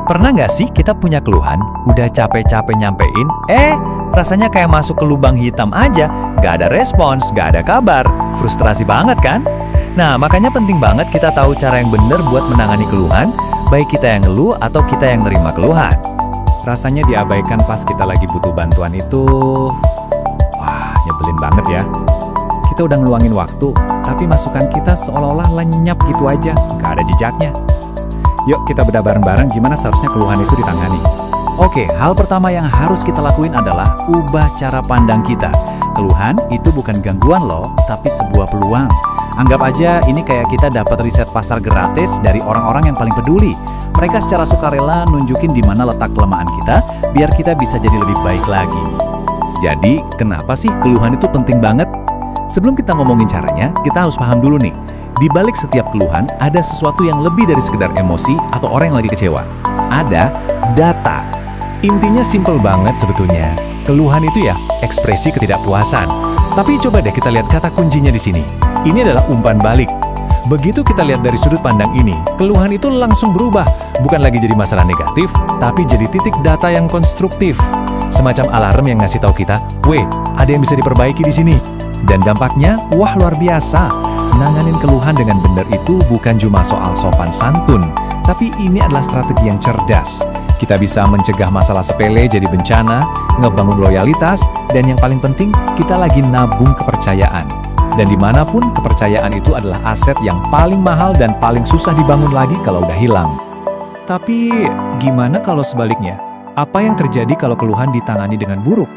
Pernah nggak sih kita punya keluhan, udah capek-capek nyampein, rasanya kayak masuk ke lubang hitam aja, nggak ada respons, nggak ada kabar, frustrasi banget kan? Nah, makanya penting banget kita tahu cara yang benar buat menangani keluhan, baik kita yang ngeluh atau kita yang nerima keluhan. Rasanya diabaikan pas kita lagi butuh bantuan itu, wah, nyebelin banget ya. Kita udah ngeluangin waktu, tapi masukan kita seolah-olah lenyap gitu aja, nggak ada jejaknya. Yuk kita bedah bareng-bareng gimana seharusnya keluhan itu ditangani. Oke, hal pertama yang harus kita lakuin adalah ubah cara pandang kita. Keluhan itu bukan gangguan loh, tapi sebuah peluang. Anggap aja ini kayak kita dapat riset pasar gratis dari orang-orang yang paling peduli. Mereka secara sukarela nunjukin di mana letak kelemahan kita, biar kita bisa jadi lebih baik lagi. Jadi, kenapa sih keluhan itu penting banget? Sebelum kita ngomongin caranya, kita harus paham dulu nih. Di balik setiap keluhan, ada sesuatu yang lebih dari sekedar emosi atau orang yang lagi kecewa. Ada data. Intinya simple banget sebetulnya. Keluhan itu ya ekspresi ketidakpuasan. Tapi coba deh kita lihat kata kuncinya di sini. Ini adalah umpan balik. Begitu kita lihat dari sudut pandang ini, keluhan itu langsung berubah. Bukan lagi jadi masalah negatif, tapi jadi titik data yang konstruktif. Semacam alarm yang ngasih tahu kita, ada yang bisa diperbaiki di sini. Dan dampaknya, wah luar biasa. Nanganin keluhan dengan benar itu bukan cuma soal sopan santun, tapi ini adalah strategi yang cerdas. Kita bisa mencegah masalah sepele jadi bencana, ngebangun loyalitas, dan yang paling penting, kita lagi nabung kepercayaan. Dan dimanapun, kepercayaan itu adalah aset yang paling mahal dan paling susah dibangun lagi kalau udah hilang. Tapi, gimana kalau sebaliknya? Apa yang terjadi kalau keluhan ditangani dengan buruk?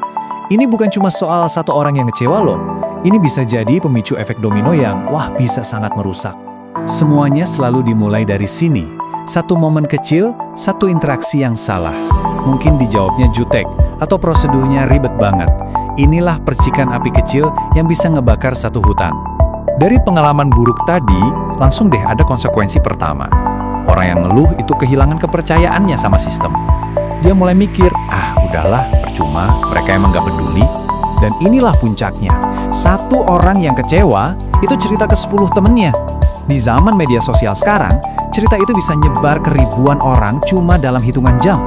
Ini bukan cuma soal satu orang yang kecewa loh. Ini bisa jadi pemicu efek domino yang, bisa sangat merusak. Semuanya selalu dimulai dari sini. Satu momen kecil, satu interaksi yang salah. Mungkin dijawabnya jutek, atau prosedurnya ribet banget. Inilah percikan api kecil yang bisa ngebakar satu hutan. Dari pengalaman buruk tadi, langsung deh ada konsekuensi pertama. Orang yang ngeluh itu kehilangan kepercayaannya sama sistem. Dia mulai mikir, udahlah, percuma, mereka emang gak peduli. Dan inilah puncaknya. Satu orang yang kecewa, itu cerita ke 10 temennya. Di zaman media sosial sekarang, cerita itu bisa nyebar ke ribuan orang cuma dalam hitungan jam.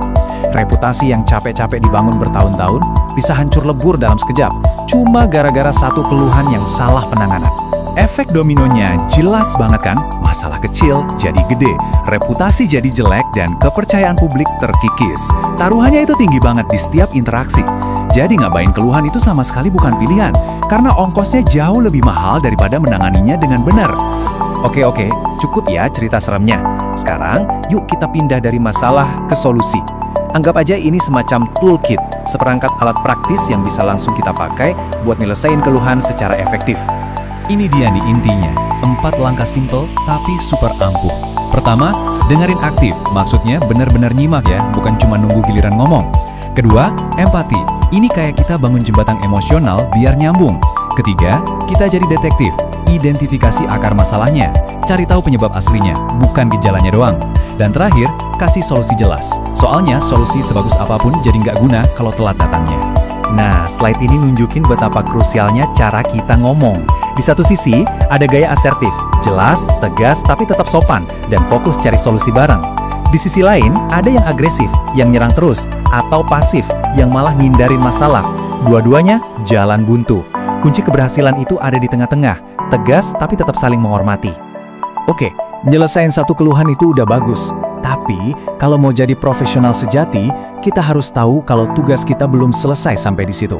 Reputasi yang capek-capek dibangun bertahun-tahun bisa hancur lebur dalam sekejap, cuma gara-gara satu keluhan yang salah penanganan. Efek dominonya jelas banget kan? Masalah kecil jadi gede, reputasi jadi jelek, dan kepercayaan publik terkikis. Taruhannya itu tinggi banget di setiap interaksi. Jadi ngabain keluhan itu sama sekali bukan pilihan, karena ongkosnya jauh lebih mahal daripada menanganinya dengan benar. Oke, cukup ya cerita seremnya. Sekarang, yuk kita pindah dari masalah ke solusi. Anggap aja ini semacam toolkit, seperangkat alat praktis yang bisa langsung kita pakai buat nyelesain keluhan secara efektif. Ini dia nih intinya, 4 langkah simple tapi super ampuh. Pertama, dengerin aktif, maksudnya benar-benar nyimak ya, bukan cuma nunggu giliran ngomong. Kedua, empati. Ini kayak kita bangun jembatan emosional biar nyambung. Ketiga, kita jadi detektif, identifikasi akar masalahnya, cari tahu penyebab aslinya, bukan gejalanya doang. Dan terakhir, kasih solusi jelas. Soalnya solusi sebagus apapun jadi nggak guna kalau telat datangnya. Nah, slide ini nunjukin betapa krusialnya cara kita ngomong. Di satu sisi, ada gaya asertif, jelas, tegas, tapi tetap sopan, dan fokus cari solusi bareng. Di sisi lain, ada yang agresif, yang nyerang terus, atau pasif, yang malah ngindarin masalah. Dua-duanya jalan buntu. Kunci keberhasilan itu ada di tengah-tengah, tegas tapi tetap saling menghormati. Oke, nyelesain satu keluhan itu udah bagus. Tapi, kalau mau jadi profesional sejati, kita harus tahu kalau tugas kita belum selesai sampai di situ.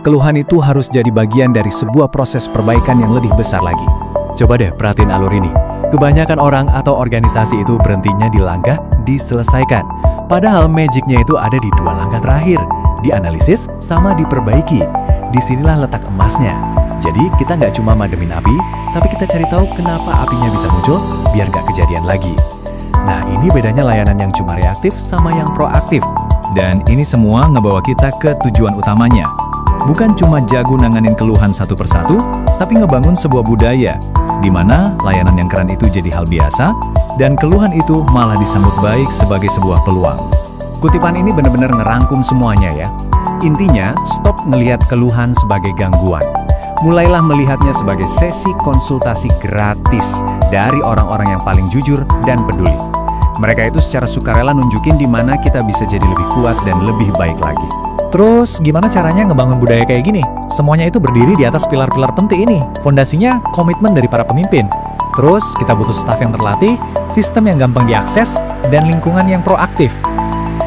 Keluhan itu harus jadi bagian dari sebuah proses perbaikan yang lebih besar lagi. Coba deh perhatiin alur ini. Kebanyakan orang atau organisasi itu berhentinya di langkah diselesaikan. Padahal magicnya itu ada di 2 langkah terakhir, dianalisis sama diperbaiki. Disinilah letak emasnya. Jadi kita nggak cuma mademin api, tapi kita cari tahu kenapa apinya bisa muncul biar nggak kejadian lagi. Nah, ini bedanya layanan yang cuma reaktif sama yang proaktif. Dan ini semua ngebawa kita ke tujuan utamanya. Bukan cuma jago nanganin keluhan satu persatu, tapi ngebangun sebuah budaya, di mana layanan yang keren itu jadi hal biasa, dan keluhan itu malah disambut baik sebagai sebuah peluang. Kutipan ini benar-benar ngerangkum semuanya ya. Intinya, stop ngelihat keluhan sebagai gangguan. Mulailah melihatnya sebagai sesi konsultasi gratis dari orang-orang yang paling jujur dan peduli. Mereka itu secara sukarela nunjukin di mana kita bisa jadi lebih kuat dan lebih baik lagi. Terus, gimana caranya ngebangun budaya kayak gini? Semuanya itu berdiri di atas pilar-pilar penting ini. Fondasinya komitmen dari para pemimpin. Terus, kita butuh staf yang terlatih, sistem yang gampang diakses, dan lingkungan yang proaktif.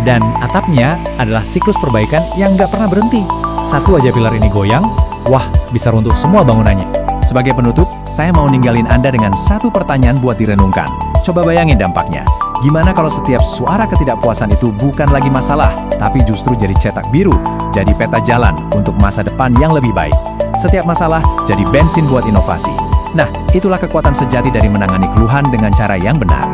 Dan atapnya adalah siklus perbaikan yang nggak pernah berhenti. Satu aja pilar ini goyang, wah, bisa runtuh semua bangunannya. Sebagai penutup, saya mau ninggalin Anda dengan satu pertanyaan buat direnungkan. Coba bayangin dampaknya. Gimana kalau setiap suara ketidakpuasan itu bukan lagi masalah, tapi justru jadi cetak biru, jadi peta jalan untuk masa depan yang lebih baik. Setiap masalah jadi bensin buat inovasi. Nah, itulah kekuatan sejati dari menangani keluhan dengan cara yang benar.